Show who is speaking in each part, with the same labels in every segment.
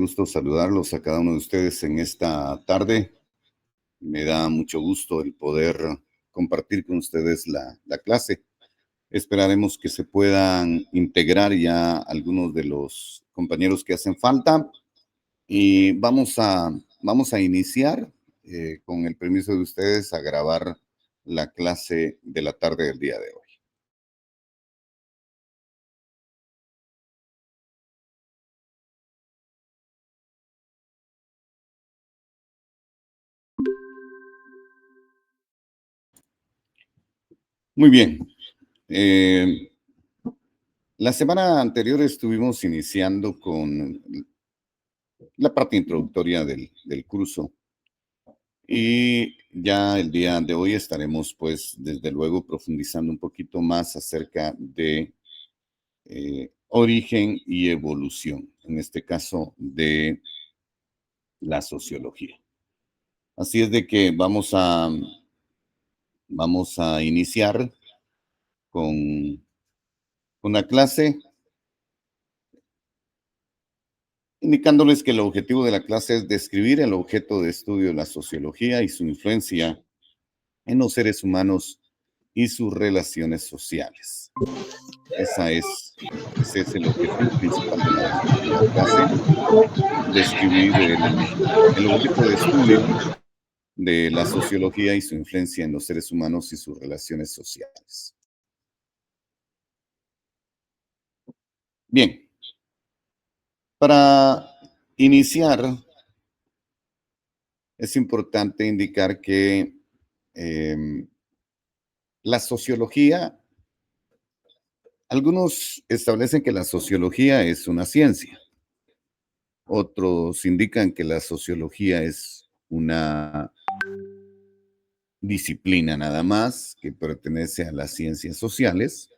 Speaker 1: Gusto saludarlos a cada uno de ustedes en esta tarde. Me da mucho gusto el poder compartir con ustedes la clase. Esperaremos que se puedan integrar ya algunos de los compañeros que hacen falta y vamos a iniciar con el permiso de ustedes a grabar la clase de la tarde del día de hoy. Muy bien. La semana anterior estuvimos iniciando con la parte introductoria del curso y ya el día de hoy estaremos, pues, desde luego profundizando un poquito más acerca de origen y evolución, en este caso de la sociología. Así es de que vamos a iniciar con una clase indicándoles que el objetivo de la clase es describir el objeto de estudio de la sociología y su influencia en los seres humanos y sus relaciones sociales. Ese es el objetivo principal de la clase, describir el objeto de estudio de la sociología y su influencia en los seres humanos y sus relaciones sociales. Bien, para iniciar es importante indicar que la sociología, algunos establecen que la sociología es una ciencia. Otros indican que la sociología es una disciplina nada más que pertenece a las ciencias sociales.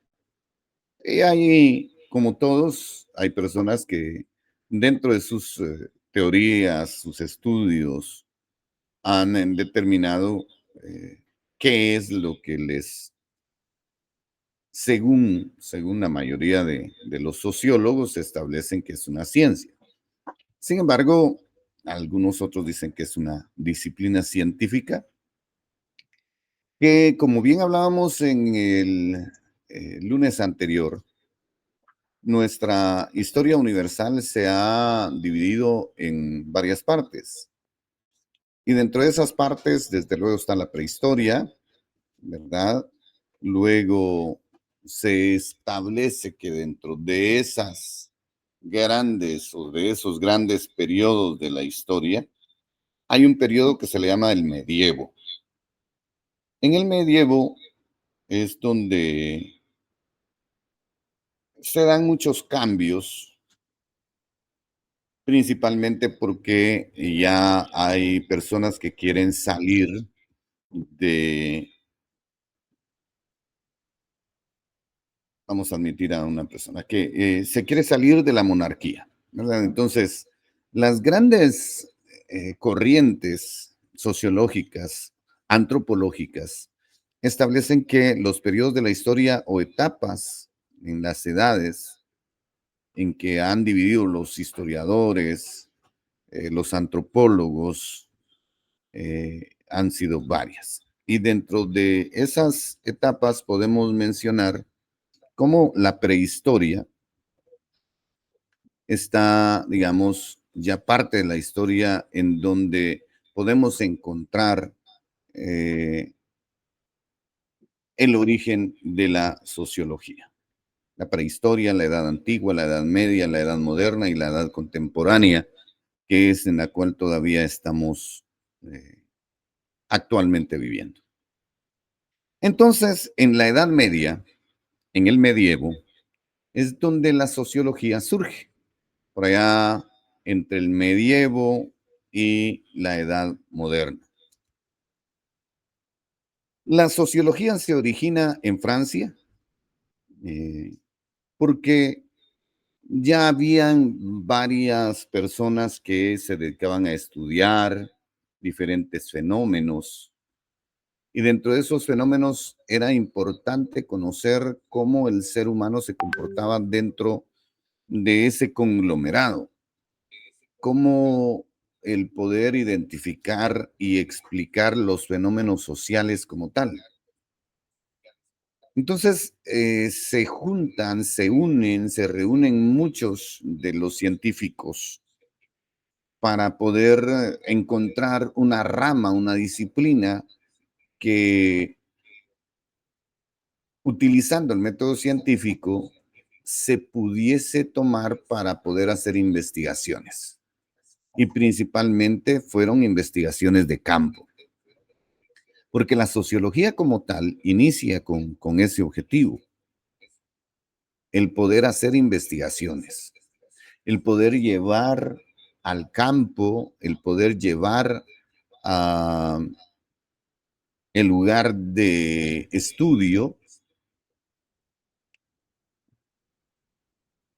Speaker 1: Y hay, como todos, hay personas que dentro de sus teorías, sus estudios, han determinado qué es lo que según la mayoría de los sociólogos, establecen que es una ciencia. Sin embargo, algunos otros dicen que es una disciplina científica que, como bien hablábamos en el lunes anterior, nuestra historia universal se ha dividido en varias partes. Y dentro de esas partes, desde luego, está la prehistoria, ¿verdad? Luego se establece que dentro de esas grandes o de esos grandes periodos de la historia, hay un periodo que se le llama el medievo. En el medievo es donde se dan muchos cambios, principalmente porque ya hay personas que quieren salir de, vamos a admitir a una persona que se quiere salir de la monarquía, ¿verdad? Entonces, las grandes corrientes sociológicas, antropológicas, establecen que los periodos de la historia o etapas en las edades en que han dividido los historiadores, los antropólogos, han sido varias. Y dentro de esas etapas podemos mencionar cómo la prehistoria está, digamos, ya parte de la historia en donde podemos encontrar el origen de la sociología. La prehistoria, la edad antigua, la edad media, la edad moderna y la edad contemporánea, que es en la cual todavía estamos actualmente viviendo. Entonces, en la Edad Media, en el medievo, es donde la sociología surge, por allá entre el medievo y la Edad Moderna. La sociología se origina en Francia eh, porque ya habían varias personas que se dedicaban a estudiar diferentes fenómenos y dentro de esos fenómenos era importante conocer cómo el ser humano se comportaba dentro de ese conglomerado. cómo el poder identificar y explicar los fenómenos sociales como tal. Entonces, se juntan, se unen, se reúnen muchos de los científicos para poder encontrar una rama, una disciplina que, utilizando el método científico, se pudiese tomar para poder hacer investigaciones. Y principalmente fueron investigaciones de campo, porque la sociología como tal inicia con ese objetivo, el poder hacer investigaciones, el poder llevar al campo, el poder llevar a el lugar de estudio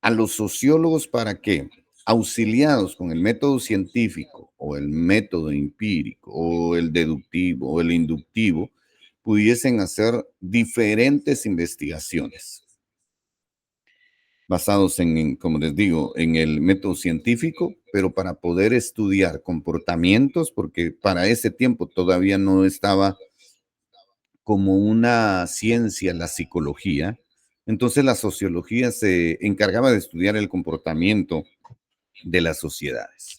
Speaker 1: a los sociólogos para que, auxiliados con el método científico o el método empírico o el deductivo o el inductivo, pudiesen hacer diferentes investigaciones basados como les digo, en el método científico, pero para poder estudiar comportamientos, porque para ese tiempo todavía no estaba como una ciencia la psicología. Entonces la sociología se encargaba de estudiar el comportamiento de las sociedades.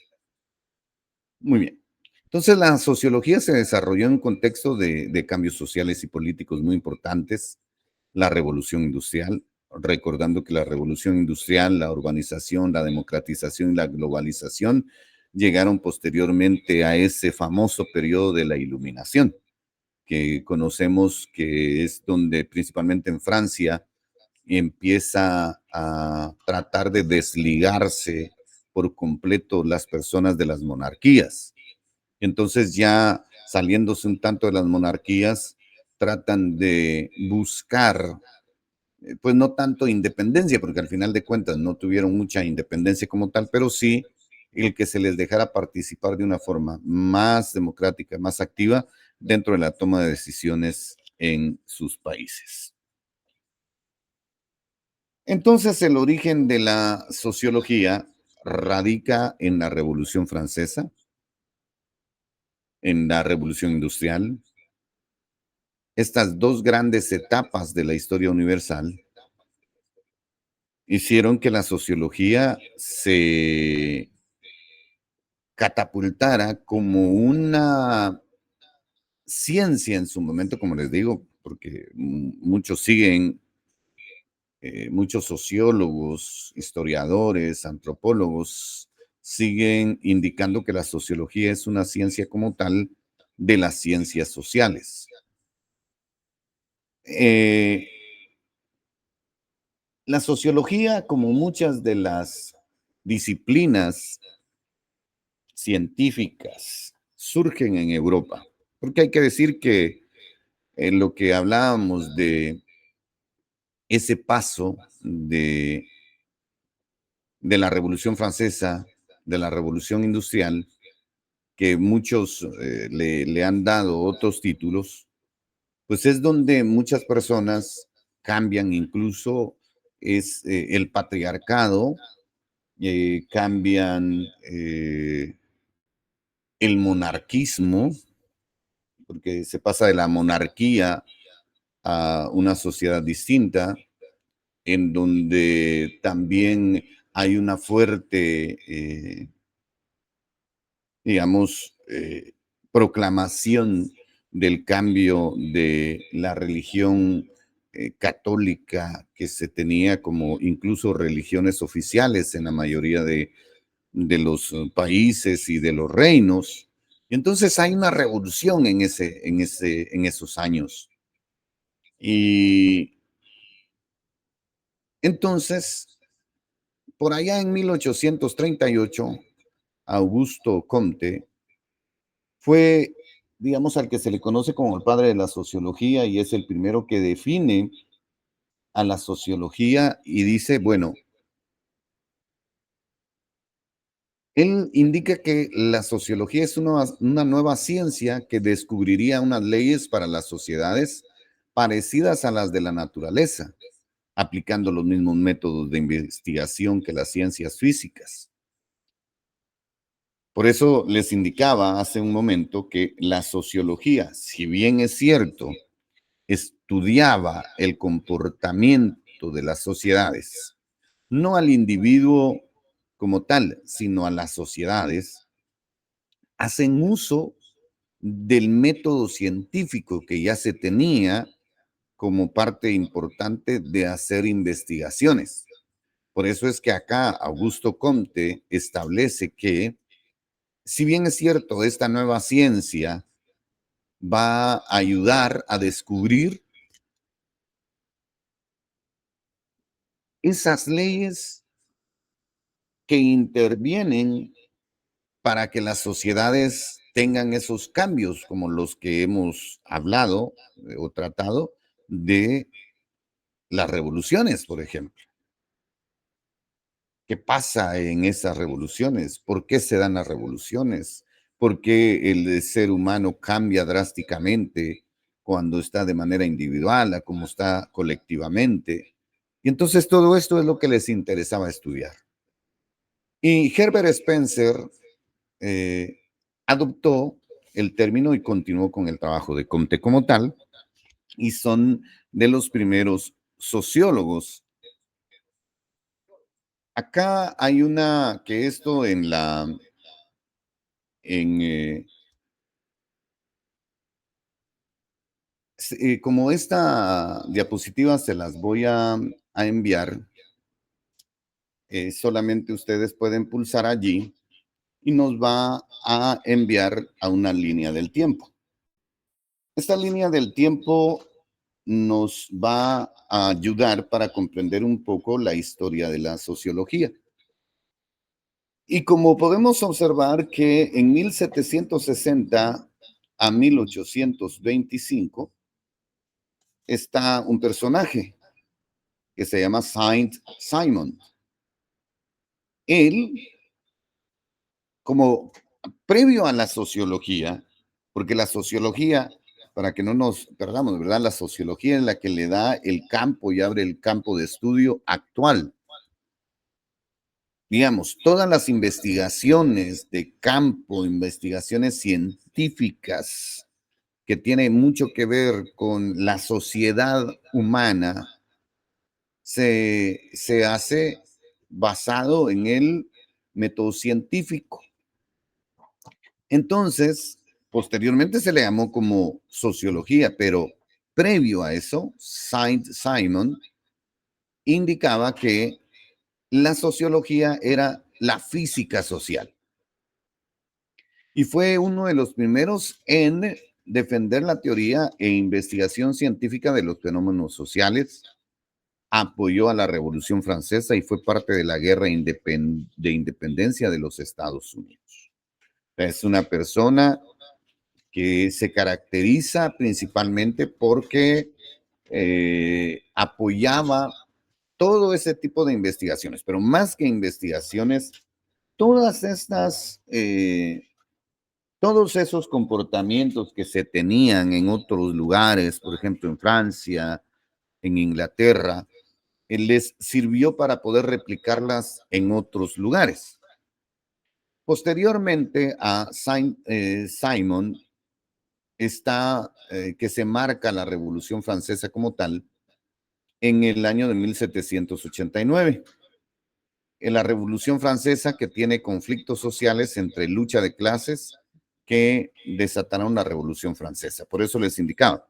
Speaker 1: Muy bien. Entonces la sociología se desarrolló en un contexto de cambios sociales y políticos muy importantes, la revolución industrial, recordando que la revolución industrial, la urbanización, la democratización y la globalización llegaron posteriormente a ese famoso periodo de la iluminación, que conocemos que es donde principalmente en Francia empieza a tratar de desligarse por completo las personas de las monarquías. Entonces ya saliéndose un tanto de las monarquías, tratan de buscar, pues no tanto independencia, porque al final de cuentas no tuvieron mucha independencia como tal, pero sí el que se les dejara participar de una forma más democrática, más activa dentro de la toma de decisiones en sus países. Entonces, el origen de la sociología radica en la Revolución Francesa, en la Revolución Industrial. Estas dos grandes etapas de la historia universal hicieron que la sociología se catapultara como una ciencia en su momento, como les digo, porque muchos siguen, muchos sociólogos, historiadores, antropólogos, siguen indicando que la sociología es una ciencia como tal de las ciencias sociales. Eh, la sociología, como muchas de las disciplinas científicas, surgen en Europa, porque hay que decir que en lo que hablábamos de ese paso de la Revolución Francesa, de la Revolución Industrial, que muchos le han dado otros títulos, pues es donde muchas personas cambian incluso es el patriarcado, cambian el monarquismo, porque se pasa de la monarquía a una sociedad distinta, en donde también hay una fuerte, digamos, proclamación del cambio de la religión católica que se tenía como incluso religiones oficiales en la mayoría de los países y de los reinos. Y entonces hay una revolución en esos años. Y entonces, por allá en 1838, Augusto Comte fue, digamos, al que se le conoce como el padre de la sociología y es el primero que define a la sociología y dice, bueno, él indica que la sociología es una nueva ciencia que descubriría unas leyes para las sociedades parecidas a las de la naturaleza, aplicando los mismos métodos de investigación que las ciencias físicas. Por eso les indicaba hace un momento que la sociología, si bien es cierto, estudiaba el comportamiento de las sociedades, no al individuo como tal, sino a las sociedades, hacen uso del método científico que ya se tenía como parte importante de hacer investigaciones. Por eso es que acá Augusto Comte establece que, si bien es cierto, esta nueva ciencia va a ayudar a descubrir esas leyes que intervienen para que las sociedades tengan esos cambios como los que hemos hablado o tratado de las revoluciones, por ejemplo. ¿Qué pasa en esas revoluciones? ¿Por qué se dan las revoluciones? ¿Por qué el ser humano cambia drásticamente cuando está de manera individual a como está colectivamente? Y entonces todo esto es lo que les interesaba estudiar. Y Herbert Spencer eh, adoptó el término y continuó con el trabajo de Comte como tal, y son de los primeros sociólogos. Acá hay una que esto en, como esta diapositiva se las voy a enviar, solamente ustedes pueden pulsar allí y nos va a enviar a una línea del tiempo. Esta línea del tiempo nos va a ayudar para comprender un poco la historia de la sociología. Y como podemos observar que en 1760 a 1825 está un personaje que se llama Saint-Simon. Él, como previo a la sociología, porque la sociología, para que no nos perdamos, ¿verdad? La sociología es la que le da el campo y abre el campo de estudio actual. Digamos, todas las investigaciones de campo, investigaciones científicas que tienen mucho que ver con la sociedad humana, se hace basado en el método científico. Entonces, posteriormente se le llamó como sociología, pero previo a eso, Saint-Simon indicaba que la sociología era la física social. Y fue uno de los primeros en defender la teoría e investigación científica de los fenómenos sociales, apoyó a la Revolución Francesa y fue parte de la guerra de independencia de los Estados Unidos. Es una persona que se caracteriza principalmente porque apoyaba todo ese tipo de investigaciones, pero más que investigaciones, todas estas, todos esos comportamientos que se tenían en otros lugares, por ejemplo en Francia, en Inglaterra, les sirvió para poder replicarlas en otros lugares. Posteriormente a Simon está que se marca la Revolución Francesa como tal en el año de 1789. En la Revolución Francesa que tiene conflictos sociales entre lucha de clases que desataron la Revolución Francesa. Por eso les indicaba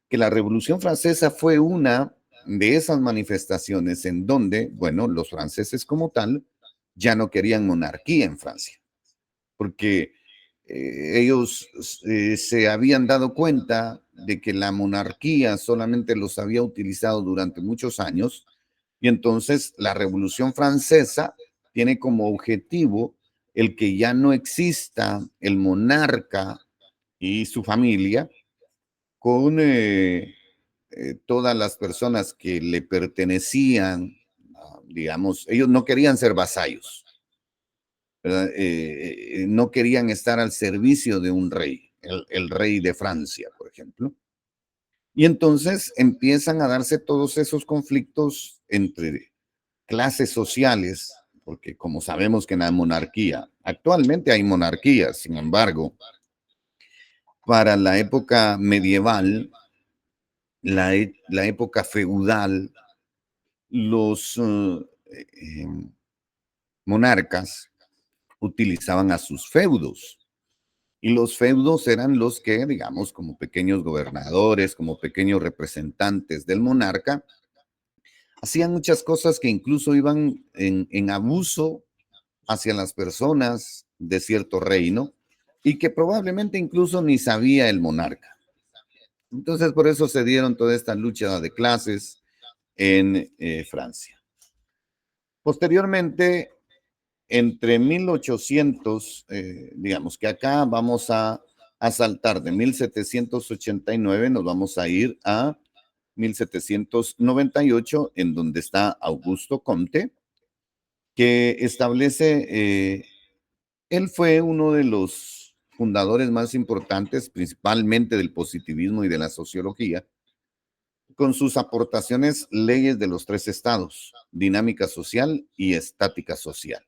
Speaker 1: que la Revolución Francesa fue una de esas manifestaciones en donde, bueno, los franceses como tal ya no querían monarquía en Francia, porque ellos se habían dado cuenta de que la monarquía solamente los había utilizado durante muchos años y entonces la Revolución Francesa tiene como objetivo el que ya no exista el monarca y su familia con todas las personas que le pertenecían, digamos, ellos no querían ser vasallos, ¿verdad? No querían estar al servicio de un rey, el rey de Francia, por ejemplo. Y entonces empiezan a darse todos esos conflictos entre clases sociales, porque como sabemos que en la monarquía Actualmente hay monarquías, sin embargo, para la época medieval, la época feudal, los monarcas utilizaban a sus feudos. Y los feudos eran los que, digamos, como pequeños gobernadores, como pequeños representantes del monarca, hacían muchas cosas que incluso iban en abuso hacia las personas de cierto reino y que probablemente incluso ni sabía el monarca. Entonces, por eso se dieron toda esta lucha de clases en Francia. Posteriormente, entre 1800, digamos que acá vamos a saltar de 1789, nos vamos a ir a 1798, en donde está Augusto Comte, que establece, él fue uno de los fundadores más importantes, principalmente del positivismo y de la sociología, con sus aportaciones leyes de los tres estados, dinámica social y estática social.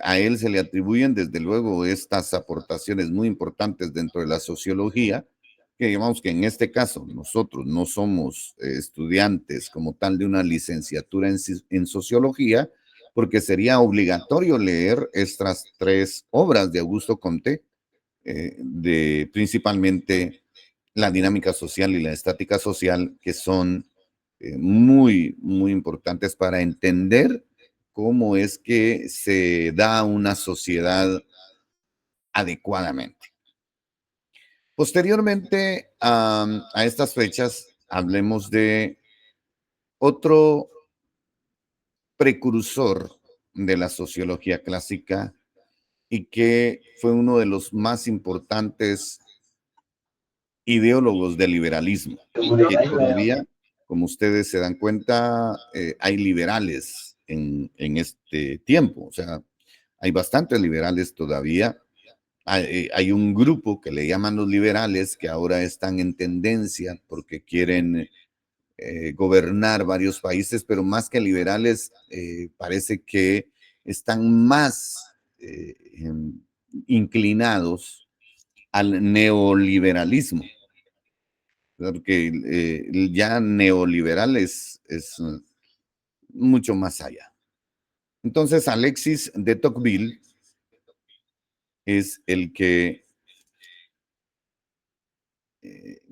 Speaker 1: A él se le atribuyen, desde luego, estas aportaciones muy importantes dentro de la sociología, que digamos que en este caso nosotros no somos estudiantes como tal de una licenciatura en sociología, porque sería obligatorio leer estas tres obras de Augusto Comte, de principalmente la dinámica social y la estática social, que son muy, muy importantes para entender cómo es que se da una sociedad adecuadamente. Posteriormente a estas fechas, hablemos de otro precursor de la sociología clásica y que fue uno de los más importantes ideólogos del liberalismo, que todavía, como ustedes se dan cuenta, hay liberales en este tiempo, o sea, hay bastantes liberales todavía. Hay un grupo que le llaman los liberales que ahora están en tendencia porque quieren gobernar varios países, pero más que liberales, parece que están más inclinados al neoliberalismo, porque ya neoliberal es mucho más allá. Entonces, Alexis de Tocqueville es el que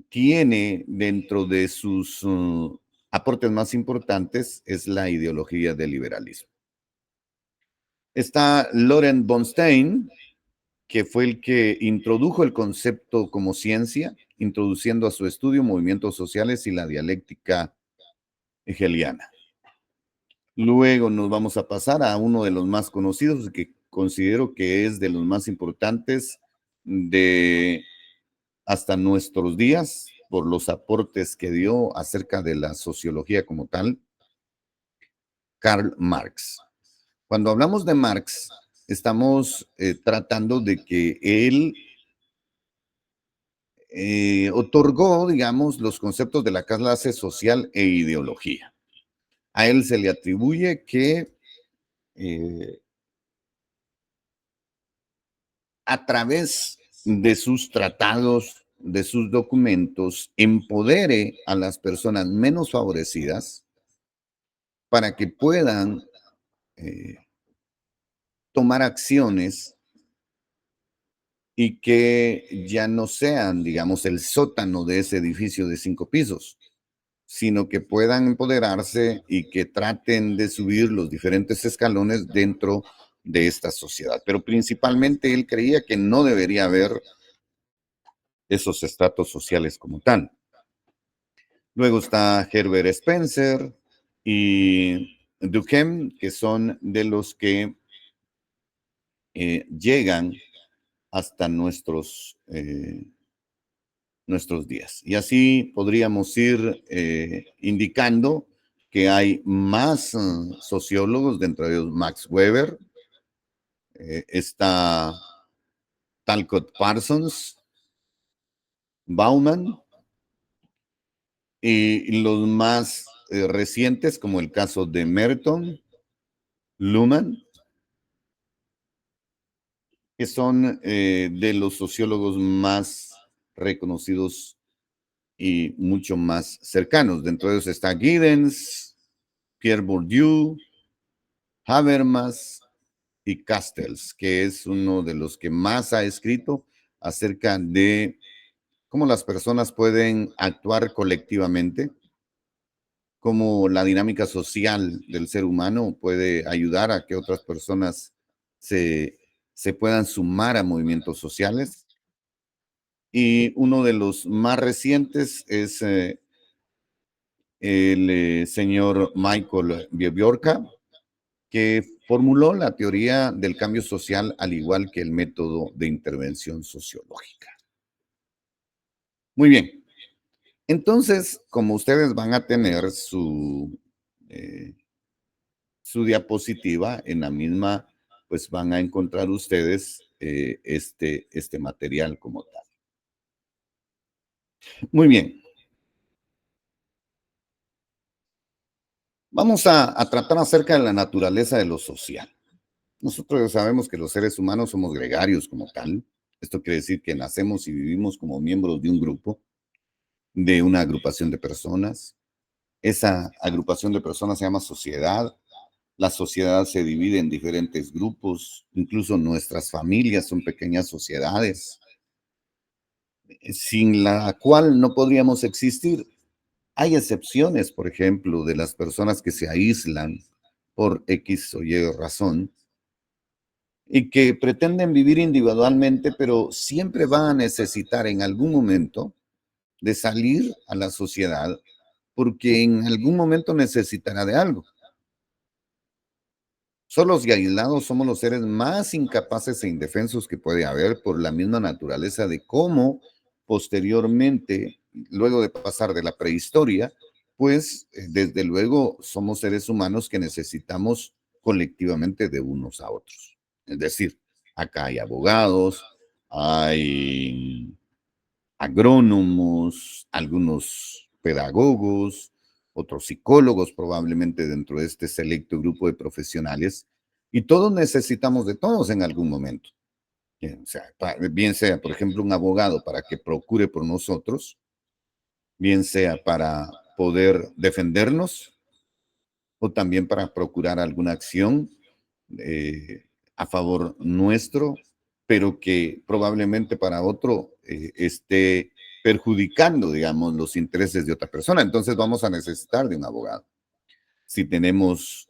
Speaker 1: tiene dentro de sus aportes más importantes es la ideología del liberalismo. Está Laurent Bonstein, que fue el que introdujo el concepto como ciencia, introduciendo a su estudio movimientos sociales y la dialéctica hegeliana. Luego nos vamos a pasar a uno de los más conocidos, que considero que es de los más importantes de hasta nuestros días, por los aportes que dio acerca de la sociología como tal, Karl Marx. Cuando hablamos de Marx, estamos tratando de que él otorgó, digamos, los conceptos de la clase social e ideología. A él se le atribuye que a través de sus tratados, de sus documentos, empodere a las personas menos favorecidas para que puedan eh, tomar acciones y que ya no sean, digamos, el sótano de ese edificio de 5 pisos, sino que puedan empoderarse y que traten de subir los diferentes escalones dentro de esta sociedad. Pero principalmente él creía que no debería haber esos estratos sociales como tal. Luego está Herbert Spencer y Durkheim, que son de los que llegan hasta nuestros días. Y así podríamos ir indicando que hay más sociólogos, dentro de ellos Max Weber, está Talcott Parsons, Bauman, y los más recientes, como el caso de Merton, Luhmann, que son de los sociólogos más reconocidos y mucho más cercanos. Dentro de ellos está Giddens, Pierre Bourdieu, Habermas y Castells, que es uno de los que más ha escrito acerca de cómo las personas pueden actuar colectivamente, cómo la dinámica social del ser humano puede ayudar a que otras personas se, se puedan sumar a movimientos sociales. Y uno de los más recientes es el señor Michael Biobiorka, que formuló la teoría del cambio social al igual que el método de intervención sociológica. Muy bien. Entonces, como ustedes van a tener eh, su diapositiva en la misma, pues van a encontrar ustedes este material como tal. Muy bien. Vamos a tratar acerca de la naturaleza de lo social. Nosotros sabemos que los seres humanos somos gregarios como tal. Esto quiere decir que nacemos y vivimos como miembros de un grupo, de una agrupación de personas. Esa agrupación de personas se llama sociedad. La sociedad se divide en diferentes grupos, incluso nuestras familias son pequeñas sociedades, sin la cual no podríamos existir. Hay excepciones, por ejemplo, de las personas que se aíslan por X o Y razón y que pretenden vivir individualmente, pero siempre van a necesitar en algún momento de salir a la sociedad porque en algún momento necesitará de algo. Solos y aislados somos los seres más incapaces e indefensos que puede haber por la misma naturaleza de cómo posteriormente, luego de pasar de la prehistoria, pues desde luego somos seres humanos que necesitamos colectivamente de unos a otros. Es decir, acá hay abogados, hay agrónomos, algunos pedagogos, otros psicólogos probablemente dentro de este selecto grupo de profesionales, y todos necesitamos de todos en algún momento. O sea, bien sea, por ejemplo, un abogado para que procure por nosotros, bien sea para poder defendernos o también para procurar alguna acción a favor nuestro, pero que probablemente para otro esté perjudicando, digamos, los intereses de otra persona. Entonces vamos a necesitar de un abogado. Si tenemos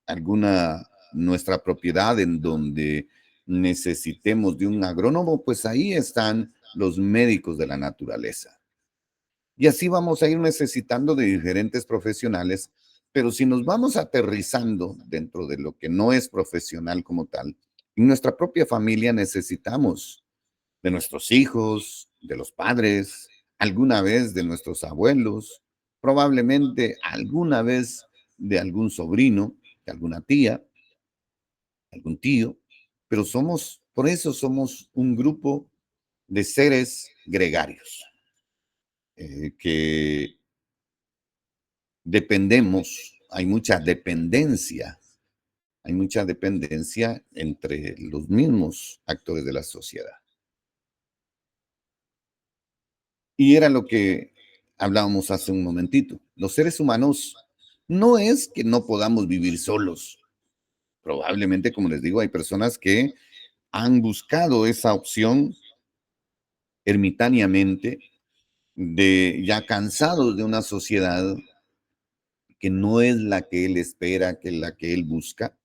Speaker 1: alguna, nuestra propiedad en donde necesitemos de un agrónomo, pues ahí están los médicos de la naturaleza. Y así vamos a ir necesitando de diferentes profesionales, pero si nos vamos aterrizando dentro de lo que no es profesional como tal, en nuestra propia familia necesitamos de nuestros hijos, de los padres, alguna vez de nuestros abuelos, probablemente alguna vez de algún sobrino, de alguna tía, algún tío, pero somos, por eso somos un grupo de seres gregarios, que dependemos, hay mucha dependencia entre los mismos actores de la sociedad. Y era lo que hablábamos hace un momentito. Los seres humanos no es que no podamos vivir solos. Probablemente, como les digo, hay personas que han buscado esa opción ermitañamente, de ya cansados de una sociedad que no es la que él espera, que es la que él busca,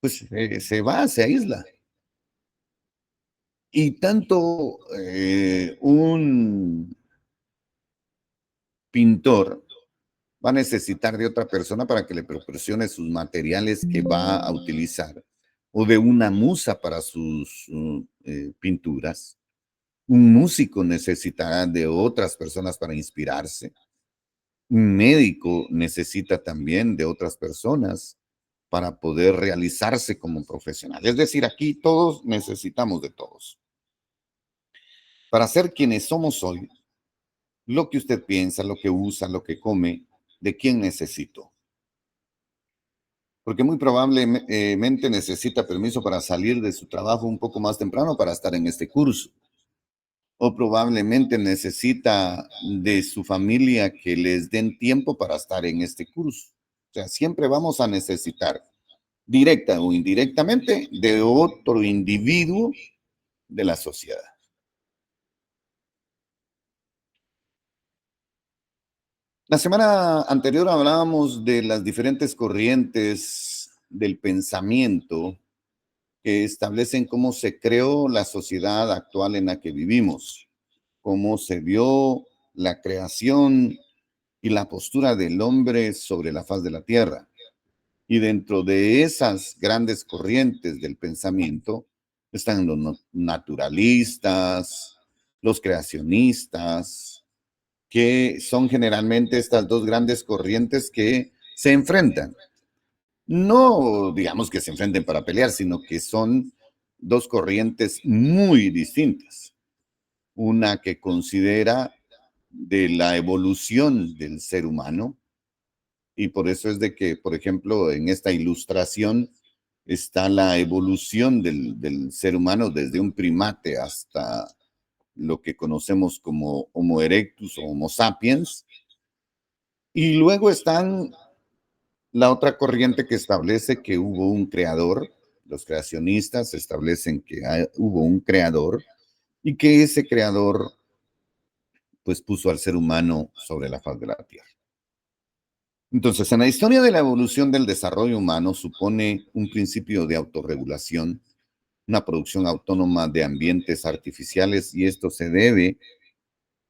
Speaker 1: pues se va, se aísla. Y tanto un pintor va a necesitar de otra persona para que le proporcione sus materiales que va a utilizar, o de una musa para sus pinturas. Un músico necesitará de otras personas para inspirarse. Un médico necesita también de otras personas para poder realizarse como profesional. Es decir, aquí todos necesitamos de todos. Para ser quienes somos hoy, lo que usted piensa, lo que usa, lo que come, ¿de quién necesito? porque muy probablemente necesita permiso para salir de su trabajo un poco más temprano para estar en este curso, o probablemente necesita de su familia que les den tiempo para estar en este curso. O sea, siempre vamos a necesitar, directa o indirectamente, de otro individuo de la sociedad. La semana anterior hablábamos de las diferentes corrientes del pensamiento que establecen cómo se creó la sociedad actual en la que vivimos, cómo se dio la creación y la postura del hombre sobre la faz de la tierra. Y dentro de esas grandes corrientes del pensamiento están los naturalistas, los creacionistas, que son generalmente estas dos grandes corrientes que se enfrentan. No digamos que se enfrenten para pelear, sino que son dos corrientes muy distintas. Una que considera de la evolución del ser humano, y por eso es de que, por ejemplo, en esta ilustración está la evolución del ser humano desde un primate hasta lo que conocemos como Homo erectus o Homo sapiens. Y luego están la otra corriente que establece que hubo un creador, los creacionistas establecen que hubo un creador y que ese creador pues puso al ser humano sobre la faz de la tierra. Entonces, en la historia de la evolución del desarrollo humano supone un principio de autorregulación, una producción autónoma de ambientes artificiales y esto se debe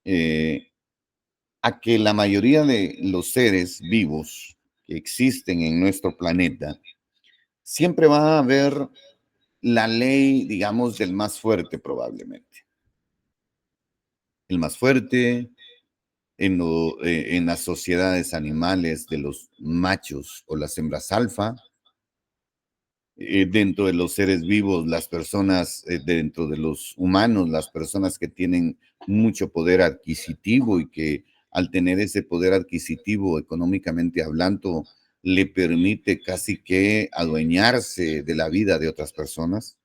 Speaker 1: eh, a que la mayoría de los seres vivos que existen en nuestro planeta siempre va a haber la ley, digamos, del más fuerte probablemente. El más fuerte en las sociedades animales de los machos o las hembras alfa, dentro de los seres vivos, las personas, dentro de los humanos, las personas que tienen mucho poder adquisitivo y que al tener ese poder adquisitivo económicamente hablando, le permite casi que adueñarse de la vida de otras personas.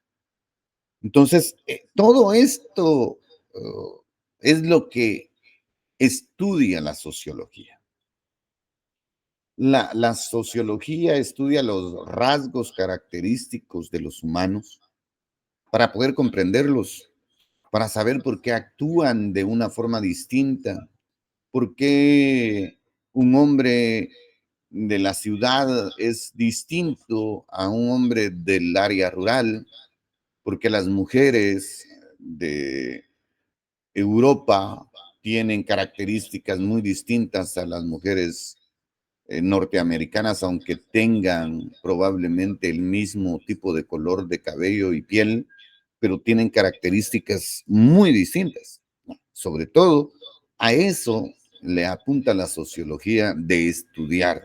Speaker 1: Entonces, todo esto es lo que estudia la sociología. La sociología estudia los rasgos característicos de los humanos para poder comprenderlos, para saber por qué actúan de una forma distinta, por qué un hombre de la ciudad es distinto a un hombre del área rural, porque las mujeres de Europa tienen características muy distintas a las mujeres norteamericanas, aunque tengan probablemente el mismo tipo de color de cabello y piel, pero tienen características muy distintas. Sobre todo, a eso le apunta la sociología de estudiar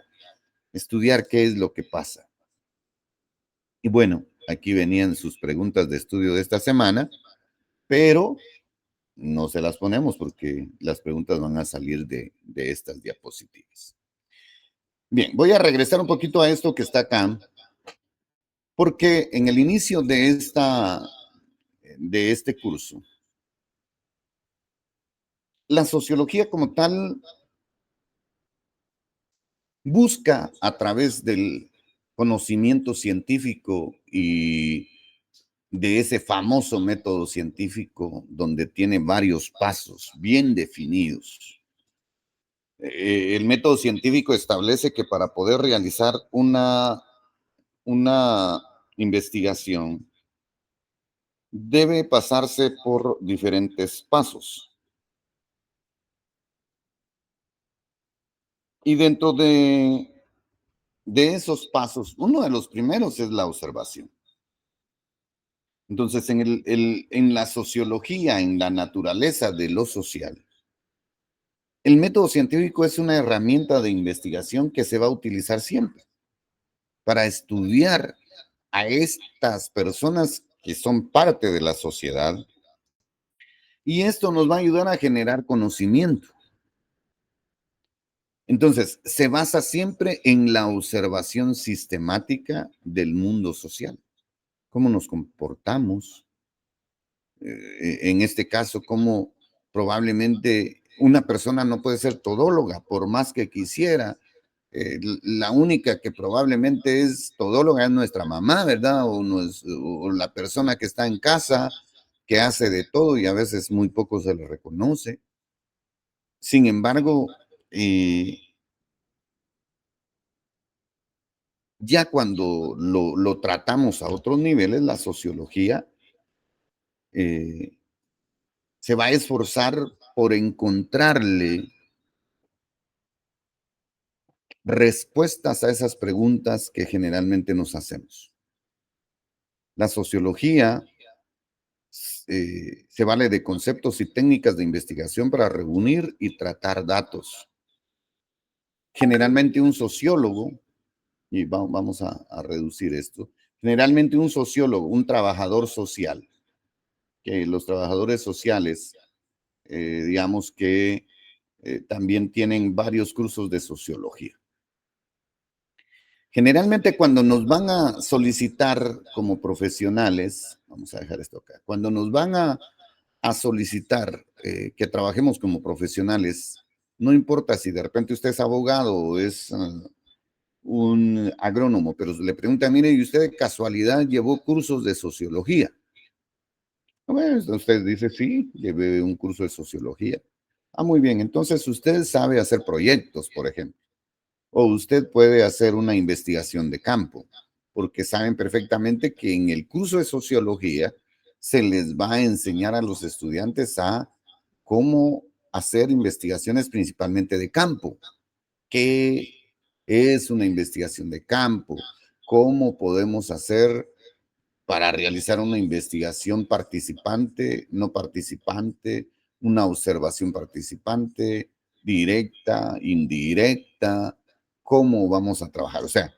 Speaker 1: qué es lo que pasa. Y bueno, aquí venían sus preguntas de estudio de esta semana, pero no se las ponemos porque las preguntas van a salir de estas diapositivas. Bien, voy a regresar un poquito a esto que está acá, porque en el inicio de este curso, la sociología como tal busca a través del conocimiento científico y de ese famoso método científico donde tiene varios pasos bien definidos. El método científico establece que para poder realizar una investigación debe pasarse por diferentes pasos. Y dentro de esos pasos, uno de los primeros es la observación. Entonces, en la sociología, en la naturaleza de lo social, el método científico es una herramienta de investigación que se va a utilizar siempre para estudiar a estas personas que son parte de la sociedad y esto nos va a ayudar a generar conocimiento. Entonces, se basa siempre en la observación sistemática del mundo social, cómo nos comportamos, en este caso, cómo probablemente una persona no puede ser todóloga por más que quisiera. La única que probablemente es todóloga es nuestra mamá, ¿verdad? O la persona que está en casa, que hace de todo y a veces muy poco se le reconoce. Sin embargo, eh, ya cuando lo tratamos a otros niveles, la sociología eh, se va a esforzar por encontrarle respuestas a esas preguntas que generalmente nos hacemos. La sociología se vale de conceptos y técnicas de investigación para reunir y tratar datos. Generalmente un sociólogo, y vamos a reducir esto, generalmente un sociólogo, un trabajador social, que los trabajadores sociales, digamos que también tienen varios cursos de sociología. Generalmente cuando nos van a solicitar como profesionales, vamos a dejar esto acá, cuando nos van a solicitar que trabajemos como profesionales, no importa si de repente usted es abogado o es un agrónomo, pero le pregunta, mire, ¿y usted de casualidad llevó cursos de sociología? Bueno, usted dice, sí, llevé un curso de sociología. Ah, muy bien, entonces usted sabe hacer proyectos, por ejemplo. O usted puede hacer una investigación de campo, porque saben perfectamente que en el curso de sociología se les va a enseñar a los estudiantes a cómo hacer investigaciones principalmente de campo. ¿Qué es una investigación de campo? ¿Cómo podemos hacer para realizar una investigación participante, no participante, una observación participante, directa, indirecta, cómo vamos a trabajar? O sea,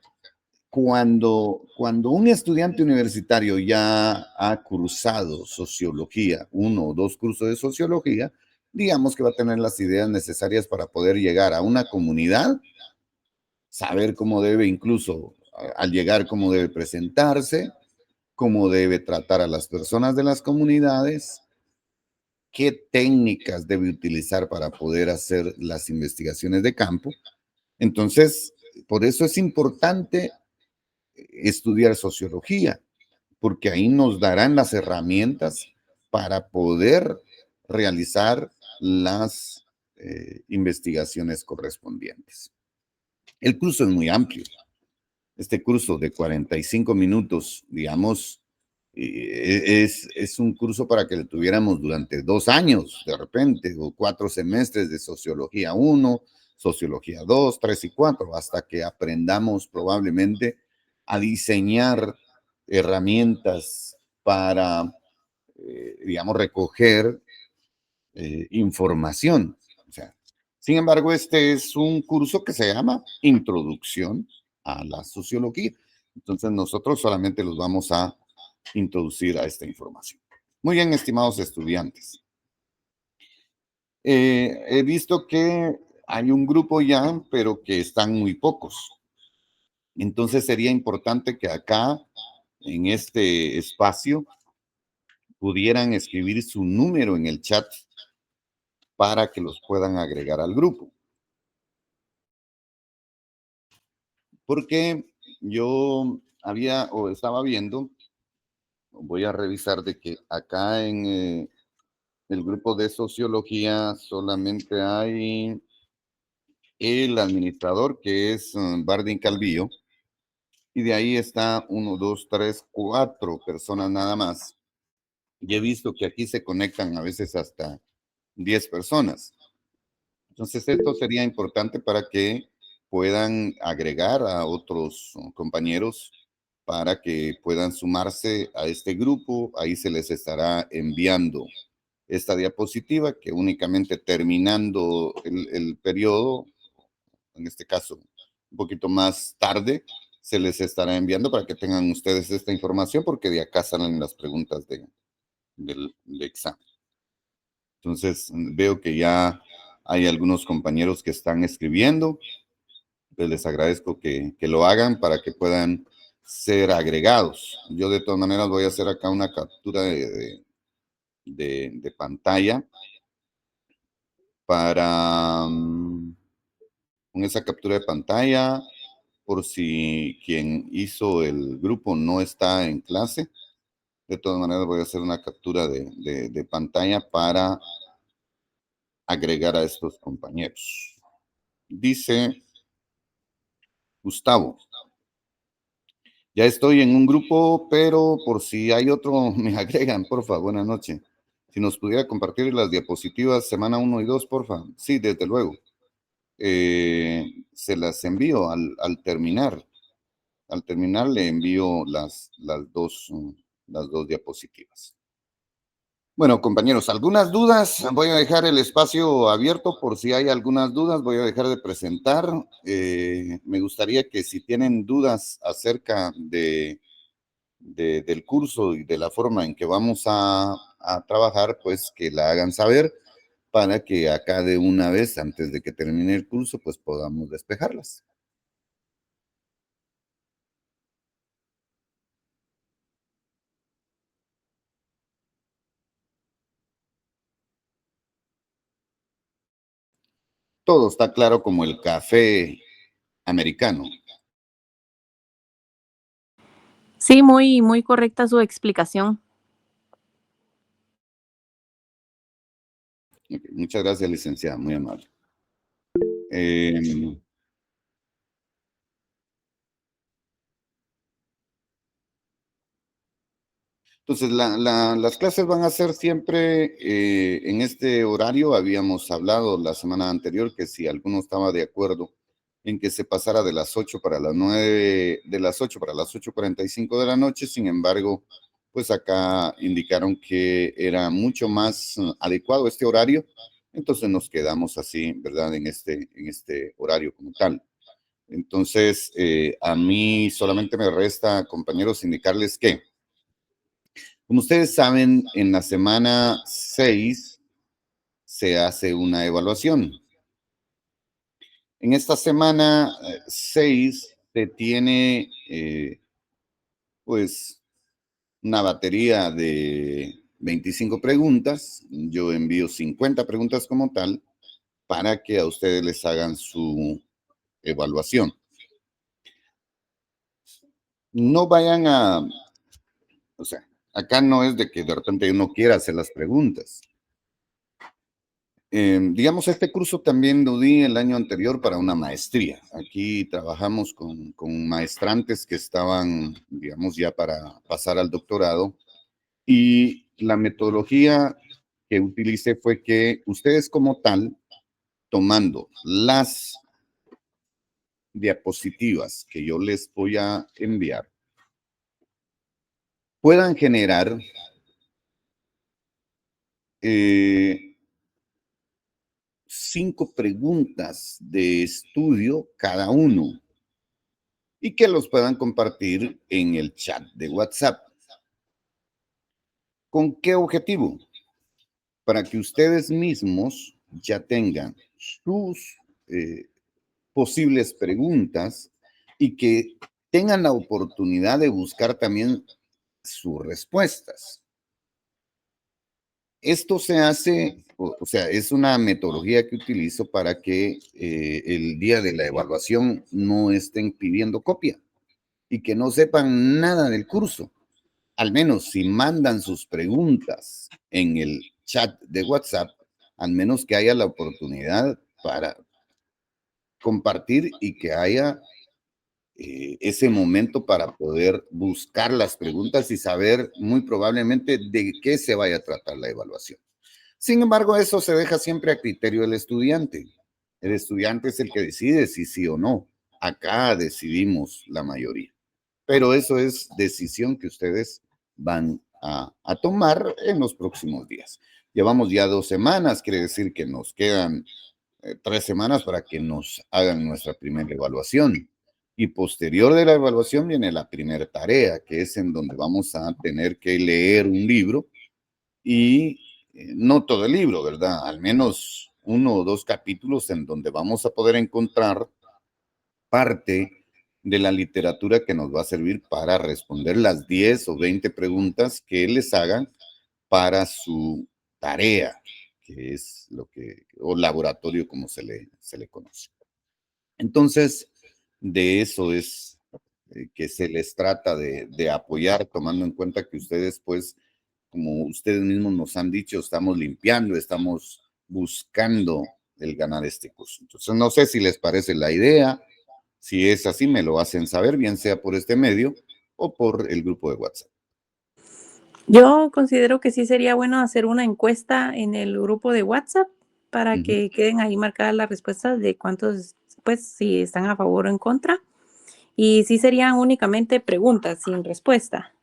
Speaker 1: cuando un estudiante universitario ya ha cursado sociología, uno o dos cursos de sociología, digamos que va a tener las ideas necesarias para poder llegar a una comunidad, saber cómo debe incluso al llegar, cómo debe presentarse, cómo debe tratar a las personas de las comunidades, qué técnicas debe utilizar para poder hacer las investigaciones de campo. Entonces, por eso es importante estudiar sociología, porque ahí nos darán las herramientas para poder realizar las investigaciones correspondientes. El curso es muy amplio. Este curso de 45 minutos, digamos, es un curso para que lo tuviéramos durante 2 años, de repente, o 4 semestres de Sociología 1, Sociología 2, 3 y 4, hasta que aprendamos probablemente a diseñar herramientas para, digamos, recoger información. O sea, sin embargo, este es un curso que se llama Introducción a la Sociología. Entonces, nosotros solamente los vamos a introducir a esta información. Muy bien, estimados estudiantes. He visto que hay un grupo ya, pero que están muy pocos. Entonces, sería importante que acá, en este espacio, pudieran escribir su número en el chat para que los puedan agregar al grupo. Porque yo había o estaba viendo, voy a revisar de que acá en el grupo de sociología solamente hay el administrador que es Bardín Calvillo y de ahí está uno, dos, tres, cuatro personas nada más. Y he visto que aquí se conectan a veces hasta 10 personas. Entonces, esto sería importante para que puedan agregar a otros compañeros para que puedan sumarse a este grupo. Ahí se les estará enviando esta diapositiva que únicamente terminando el periodo, en este caso un poquito más tarde, se les estará enviando para que tengan ustedes esta información porque de acá salen las preguntas del examen. Entonces, veo que ya Hay algunos compañeros que están escribiendo, pues les agradezco que lo hagan para que puedan ser agregados. Yo de todas maneras voy a hacer acá una captura de pantalla para, con esa captura de pantalla, por si quien hizo el grupo no está en clase. De todas maneras voy a hacer una captura de pantalla para agregar a estos compañeros. Dice Gustavo, ya estoy en un grupo, pero por si hay otro, me agregan, porfa, buenas noches. Si nos pudiera compartir las diapositivas semana 1 y 2, porfa. Sí, desde luego. Se las envío al terminar. Al terminar le envío las dos diapositivas. Bueno, compañeros, ¿algunas dudas? Voy a dejar el espacio abierto por si hay algunas dudas. Voy a dejar de presentar. Me gustaría que si tienen dudas acerca del curso y de la forma en que vamos a trabajar, pues que la hagan saber para que acá de una vez, antes de que termine el curso, pues podamos despejarlas. Todo está claro como el café americano.
Speaker 2: Sí, muy, muy correcta su explicación.
Speaker 1: Muchas gracias, licenciada, muy amable. Eh, Entonces, las clases van a ser siempre en este horario. Habíamos hablado la semana anterior que si alguno estaba de acuerdo en que se pasara de las 8 para las 9, de las 8 para las 8:45 de la noche. Sin embargo, pues acá indicaron que era mucho más adecuado este horario. Entonces nos quedamos así, ¿verdad? En este horario como tal. Entonces, a mí solamente me resta, compañeros, indicarles que como ustedes saben, en la semana 6 se hace una evaluación. En esta semana 6 se tiene pues una batería de 25 preguntas. Yo envío 50 preguntas como tal para que a ustedes les hagan su evaluación. No vayan o sea, acá no es de que de repente uno quiera hacer las preguntas. Digamos, este curso también lo di el año anterior para una maestría. Aquí trabajamos con maestrantes que estaban, digamos, ya para pasar al doctorado. Y la metodología que utilicé fue que ustedes como tal, tomando las diapositivas que yo les voy a enviar, puedan generar 5 preguntas de estudio cada uno y que los puedan compartir en el chat de WhatsApp. ¿Con qué objetivo? Para que ustedes mismos ya tengan sus posibles preguntas y que tengan la oportunidad de buscar también sus respuestas. Esto se hace, o sea, es una metodología que utilizo para que el día de la evaluación no estén pidiendo copia y que no sepan nada del curso. Al menos si mandan sus preguntas en el chat de WhatsApp, al menos que haya la oportunidad para compartir y que haya ese momento para poder buscar las preguntas y saber muy probablemente de qué se vaya a tratar la evaluación. Sin embargo, eso se deja siempre a criterio del estudiante. El estudiante es el que decide si sí o no. Acá decidimos la mayoría. Pero eso es decisión que ustedes van a tomar en los próximos días. Llevamos ya 2 semanas, quiere decir que nos quedan 3 semanas para que nos hagan nuestra primera evaluación. Y posterior de la evaluación viene la primera tarea, que es en donde vamos a tener que leer un libro y no todo el libro, ¿verdad? Al menos uno o dos capítulos en donde vamos a poder encontrar parte de la literatura que nos va a servir para responder las 10 o 20 preguntas que les hagan para su tarea, que es lo que, o laboratorio como se le conoce. Entonces, de eso es que se les trata de apoyar, tomando en cuenta que ustedes, pues, como ustedes mismos nos han dicho, estamos limpiando, estamos buscando el ganar este curso. Entonces, no sé si les parece la idea. Si es así, me lo hacen saber, bien sea por este medio o por el grupo de WhatsApp.
Speaker 2: Yo considero que sí sería bueno hacer una encuesta en el grupo de WhatsApp para
Speaker 1: Ujú.
Speaker 2: que queden ahí marcadas las respuestas de cuántos, pues, si están a favor o en contra. Y sí serían únicamente preguntas sin respuesta.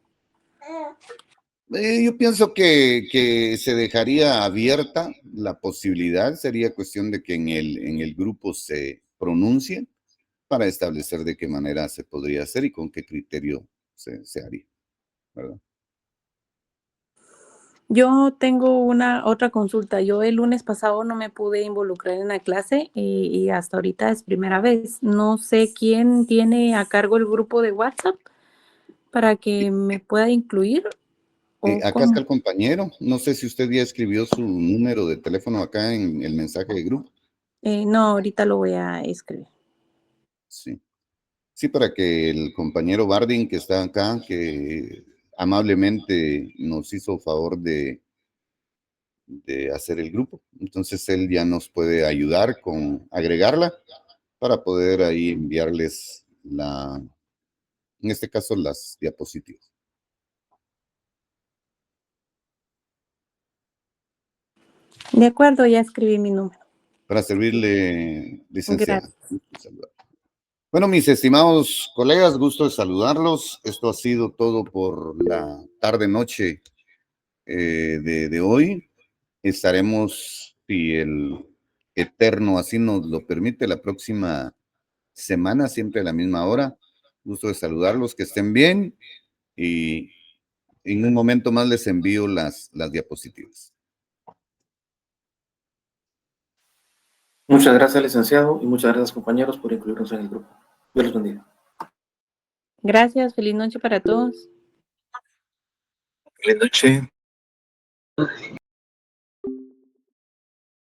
Speaker 1: Yo pienso que se dejaría abierta la posibilidad, sería cuestión de que en el grupo se pronuncie para establecer de qué manera se podría hacer y con qué criterio se haría, ¿verdad?
Speaker 2: Yo tengo una otra consulta. Yo el lunes pasado no me pude involucrar en la clase y hasta ahorita es primera vez. No sé quién tiene a cargo el grupo de WhatsApp para que me pueda incluir o
Speaker 1: Acá está
Speaker 2: cómo.
Speaker 1: el compañero, no sé si usted ya escribió su número de teléfono acá en el mensaje de grupo.
Speaker 2: No, ahorita lo voy a escribir.
Speaker 1: Sí. Sí, para que el compañero Bardin que está acá, que amablemente nos hizo favor de hacer el grupo. Entonces él ya nos puede ayudar con agregarla para poder ahí enviarles en este caso, las diapositivas.
Speaker 2: De acuerdo, ya escribí mi número.
Speaker 1: Para servirle, licenciada.
Speaker 2: Gracias.
Speaker 1: Gusto en saludar. Bueno, mis estimados colegas, gusto de saludarlos. Esto ha sido todo por la tarde-noche de hoy. Estaremos, si el Eterno así nos lo permite, la próxima semana, siempre a la misma hora. Gusto de saludarlos, que estén bien y en un momento más les envío las diapositivas.
Speaker 3: Muchas gracias, licenciado, y muchas gracias, compañeros, por incluirnos en el grupo. Dios los bendiga.
Speaker 2: Gracias, feliz noche para todos.
Speaker 3: Feliz noche.